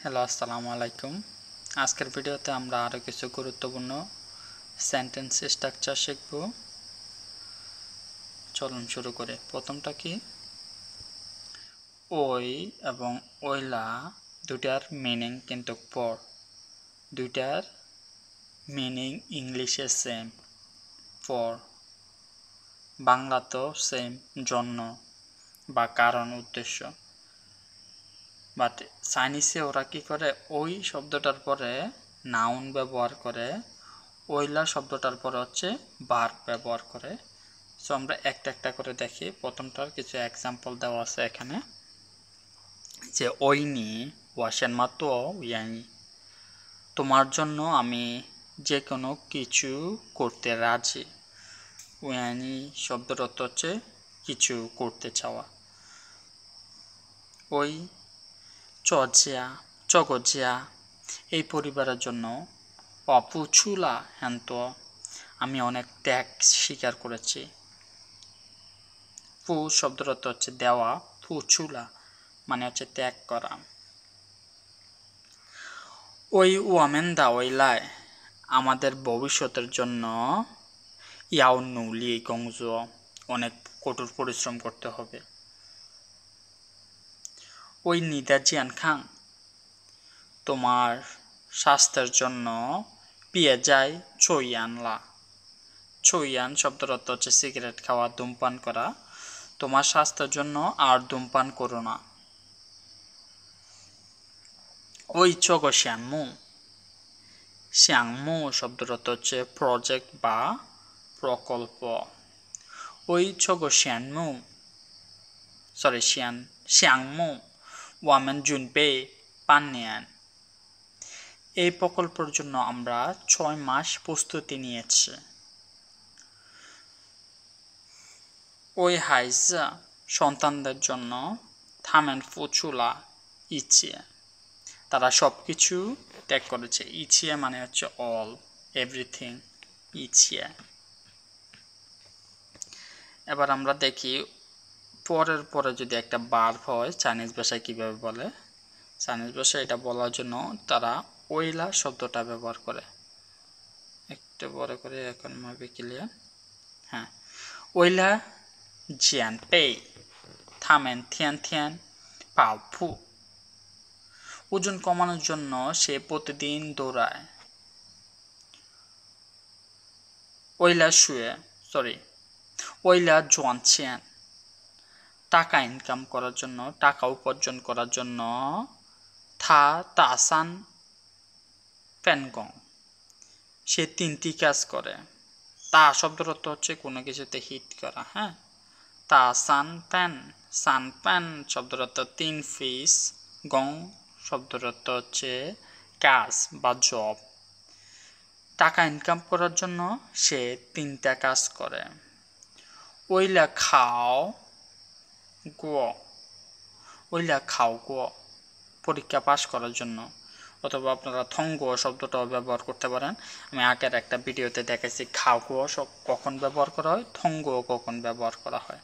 Hello আসসালামু আলাইকুম। আজকের ভিডিওতে আমরা আরও কিছু গুরুত্বপূর্ণ সেন্টেন্স স্ট্রাকচার শিখব। চলুন শুরু করে। প্রথমটা কি? ওই এবং ওইলা দুটার মিনিং কিন্তু পর, দুটার মিনিং ইংলিশে সেম, পর। বাংলাতেও সেম, জন্য বা কারণ, উদ্দেশ্য। বাট চাইনিজে ওরা কি করে, ওই শব্দটার পরে নাউন ব্যবহার করে, ওইলা শব্দটার পরে হচ্ছে ভার্ব ব্যবহার করে। সো আমরা একটা একটা করে দেখি। প্রথমটার কিছু এক্সাম্পল দেওয়া আছে এখানে, যে ওইনি ওয়াশেন মাতো ইয়ানি, তোমার জন্য আমি যে কোনো কিছু করতে রাজি। ইয়ানি শব্দর অর্থ হচ্ছে কিছু করতে চাওয়া। ওই চজিয়া চগজিয়া, এই পরিবারের জন্য অপুচুলা হ্যান্ত, আমি অনেক ত্যাগ স্বীকার করেছি। পু শব্দের অর্থ হচ্ছে দেওয়া, পুচুলা মানে হচ্ছে ত্যাগ করা। ওই ওয়ামেন্দা ওইলায়, আমাদের ভবিষ্যতের জন্য ইয়াও নুলি গংজ, অনেক কঠোর পরিশ্রম করতে হবে। ওই নিদা জিয়ান খাং, তোমার স্বাস্থ্যের জন্য পিয়ে যায় চইয়ানলা। চইয়ান শব্দের অর্থ হচ্ছে সিগারেট খাওয়া, ধূমপান করা। তোমার স্বাস্থ্যের জন্য আর ধূমপান করো না। ওই চগো শ্যানমু, শ্যাংমু শব্দের অর্থ হচ্ছে প্রজেক্ট বা প্রকল্প। ওই চগো শ্যানমু শ্যাংমু ওয়ামেন জুনপে পান্নিয়ান, এই প্রকল্পের জন্য আমরা 6 মাস প্রস্তুতি নিয়েছি। ওই হাইজা সন্তানদের জন্য থামেন ফুচুলা ইচ্ছে, তারা সব কিছু ত্যাগ করেছে। ইচ্ছে মানে হচ্ছে অল, এভরিথিং, ইচ্ছে। এবার আমরা দেখি পরের পরে যদি একটা ভার্ব হয় চাইনিজ ভাষায় কিভাবে বলে। চাইনিজ ভাষায় এটা বলার জন্য তারা ওইলা শব্দটা ব্যবহার করে। একটু বড় করে এখন মাপে ক্লিয়ার। হ্যাঁ, ওইলা জিয়ান পে থামেন থিয়ান থিয়ান পাও ফু, ওজন কমানোর জন্য সে প্রতিদিন দৌড়ায়। ওইলা জোয়ানছেন, টাকা ইনকাম করার জন্য, টাকা উপার্জন করার জন্য থা তাসান প্যানগং, সে 3টি কাজ করে। তা শব্দের অর্থ হচ্ছে কোনো কিছুতে হিট করা। হ্যাঁ, তা সান প্যান শব্দের অর্থ 3 পিস, গং শব্দের অর্থ হচ্ছে কাজ বা জব। টাকা ইনকাম করার জন্য সে 3টা কাজ করে। ওইলা খাও গুয়ো, ওইলা খাও গুয়ো পরীক্ষা পাস করার জন্য, অথবা আপনারা থঙ্গ শব্দটাও ব্যবহার করতে পারেন। আমি আগের একটা ভিডিওতে দেখাইছি খাও গুয়ো কখন ব্যবহার করা হয়, থঙ্গ কখন ব্যবহার করা হয়।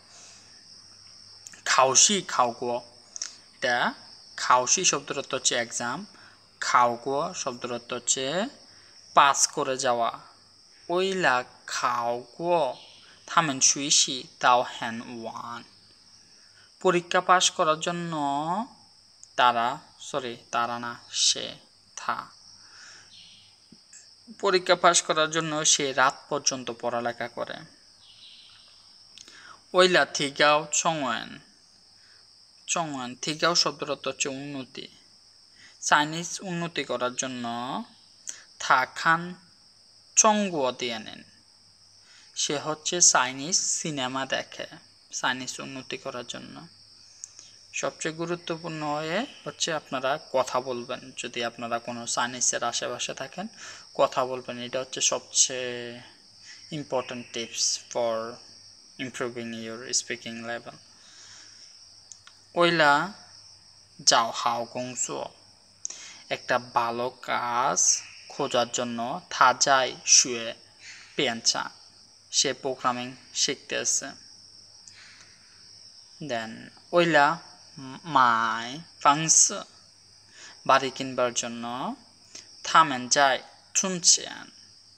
খাওসি খাও গুয়ো, এটা খাওসি শব্দের অর্থ হচ্ছে এক্সাম, খাও গুয়ো শব্দের অর্থ হচ্ছে পাস করে যাওয়া। ওইলা খাও গুয়ো থামেন সুইসি তাও হ্যান ওয়ান, পরীক্ষা পাস করার জন্য পরীক্ষা পাস করার জন্য সে রাত পর্যন্ত পড়ালেখা করে। ওইলা থিগাও চংওয়ান থিগাও শব্দের অর্থ হচ্ছে উন্নতি। চাইনিজ উন্নতি করার জন্য থাখান চংগুয়া দিয়ে নেন, সে হচ্ছে চাইনিজ সিনেমা দেখে। চাইনিজ উন্নতি করার জন্য সবচেয়ে গুরুত্বপূর্ণ হচ্ছে আপনারা কথা বলবেন। যদি আপনারা কোনো চাইনিজের আশেপাশে থাকেন, কথা বলবেন। এটা হচ্ছে সবচেয়ে important tips for improving your speaking level. ওইলা যাও হাও গংসুও, একটা ভালো কাজ খোঁজার জন্য থাজাই শুয়ে পেয়েছা, সে প্রোগ্রামিং শিখতেছে। দেন ওইলা মাই ফাংস, বাড়ি কিনবার জন্য। থামেন যায় চুনছেন,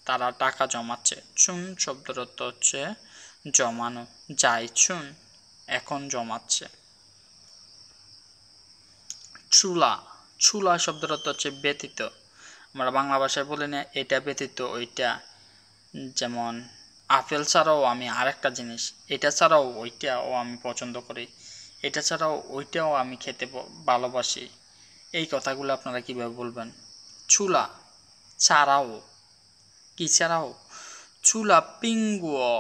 তারা টাকা জমাচ্ছে। চুন শব্দের অর্থ হচ্ছে জমানো, যায় চুন এখন জমাচ্ছে। চুলা, চুলা শব্দের অর্থ হচ্ছে ব্যতীত। আমরা বাংলা ভাষায় বলি না এটা ব্যতীত ওইটা, যেমন আপেল ছাড়াও আমি আরেকটা জিনিস, এটা ছাড়াও ওইটাও আমি পছন্দ করি, এটা ছাড়াও ওইটাও আমি খেতে ভালোবাসি। এই কথাগুলো আপনারা কিভাবে বলবেন? চুলা ছাড়াও, কি ছাড়াও? চুলা পিঙ্গুও,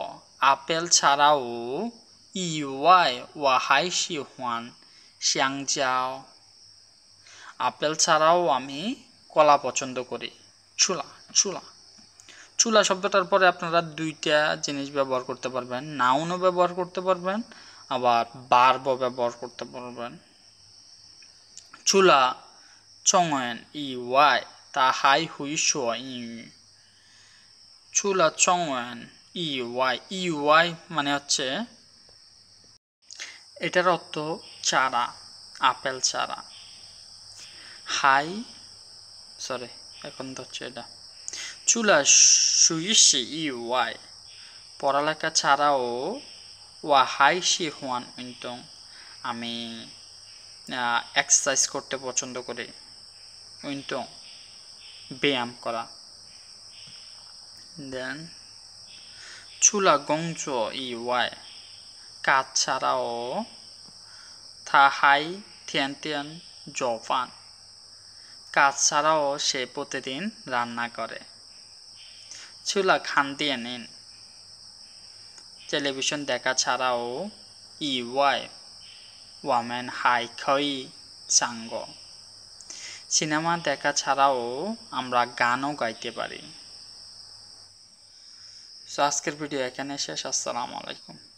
আপেল ছাড়াও ইওয়াই ওয়াহাই শিহুয়ান শ্যাংজাও, আপেল ছাড়াও আমি কলা পছন্দ করি। চুলা, চুলা, চুলা শব্দটার পরে আপনারা দুইটা জিনিস ব্যবহার করতে পারবেন, নাউনও ব্যবহার করতে পারবেন আবার ভার্বও ব্যবহার করতে পারবেন। চুলা চংয়েন ইওয়াই তা হাই হুই শো ইউ, চুলা চংয়েন ইওয়াই, ইওয়াই মানে হচ্ছে এটার অর্থ চারা, আপেল চারা। হাই সরি এখন তো হচ্ছে এটা চুলা সুইসি ইওয়াই পড়ালেখা ছাড়াও ওয়া হাই শি হুয়ান উইন্টং আমি এক্সারসাইজ করতে পছন্দ করি। উইন্টং ব্যায়াম করা। দেন চুলা গংজ ইওয়াই কাজ ছাড়াও থা হাই টিয়ান টিয়ান জফান, কাজ ছাড়াও সে প্রতিদিন রান্না করে। চুলা খান দিয়ে নিন, টেলিভিশন দেখা ছাড়াও ইওয়াই ওয়ামেন হাই খই সাঙ্গ, সিনেমা দেখা ছাড়াও আমরা গানও গাইতে পারি। সো আজকের ভিডিও এখানে শেষ। আসসালামু আলাইকুম।